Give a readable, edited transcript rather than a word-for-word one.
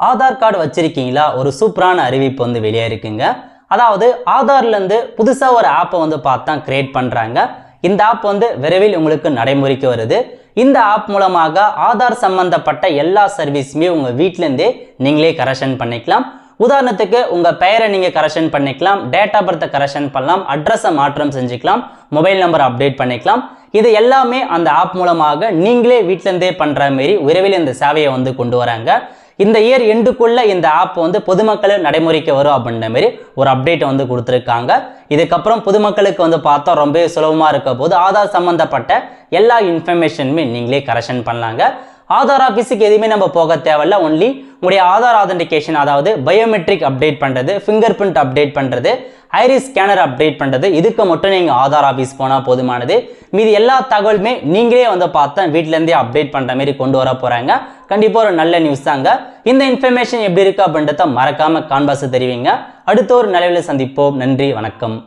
Aadhaar card வச்சிருக்கீங்களா? ஒரு சூப்பரான அறிவிப்பு வந்து வெளியே இருக்குங்க. அதாவது ஆதார்லேருந்து புதுசாக ஒரு ஆப்பை வந்து பார்த்தா கிரியேட் பண்ணுறாங்க. இந்த ஆப் வந்து விரைவில் உங்களுக்கு நடைமுறைக்கு வருது. இந்த ஆப் மூலமாக ஆதார் சம்பந்தப்பட்ட எல்லா சர்வீஸுமே உங்கள் வீட்டிலேருந்தே நீங்களே கரெக்ஷன் பண்ணிக்கலாம். உதாரணத்துக்கு உங்கள் பெயரை நீங்கள் கரெக்ஷன் பண்ணிக்கலாம், டேட் ஆஃப் பர்த்தை கரெக்ஷன் பண்ணலாம், அட்ரஸை மாற்றம் செஞ்சுக்கலாம், மொபைல் நம்பர் அப்டேட் பண்ணிக்கலாம். இது எல்லாமே அந்த ஆப் மூலமாக நீங்களே வீட்டிலேருந்தே பண்ணுற மாரி விரைவில் இந்த சேவையை வந்து கொண்டு வராங்க. இந்த இயர் எண்டுக்குள்ள இந்த ஆப் வந்து பொதுமக்கள் நடைமுறைக்கு வரும் அப்படின்ற மாதிரி ஒரு அப்டேட் வந்து கொடுத்துருக்காங்க. இதுக்கப்புறம் பொதுமக்களுக்கு வந்து பார்த்தா ரொம்ப சுலபமாக இருக்க போது ஆதார் சம்பந்தப்பட்ட எல்லா இன்ஃபர்மேஷனுமே நீங்களே கரெக்ஷன் பண்ணலாங்க. ஆதார் ஆஃபீஸுக்கு எதுவுமே நம்ம போக தேவையில்ல. ஒன்லி உங்களுடைய ஆதார் ஆதென்டிகேஷன், அதாவது பயோமெட்ரிக் அப்டேட் பண்ணுறது, ஃபிங்கர் பிரிண்ட் அப்டேட் பண்ணுறது, ஐரிஸ் ஸ்கேனர் அப்டேட் பண்ணுறது, இதுக்கு மட்டும் நீங்கள் ஆதார் ஆஃபீஸ் போனால் போதுமானது. மீது எல்லா தகவலுமே நீங்களே வந்து பார்த்தா வீட்டிலேருந்தே அப்டேட் பண்ணுற மாதிரி கொண்டு வர போகிறாங்க. கண்டிப்பாக ஒரு நல்ல நியூஸ் தாங்க. இந்த இன்ஃபர்மேஷன் எப்படி இருக்குது அப்படின்றத மறக்காமல் கான்பாஸ் தெரிவிங்க. அடுத்த ஒரு நிலையில் சந்திப்போம். நன்றி, வணக்கம்.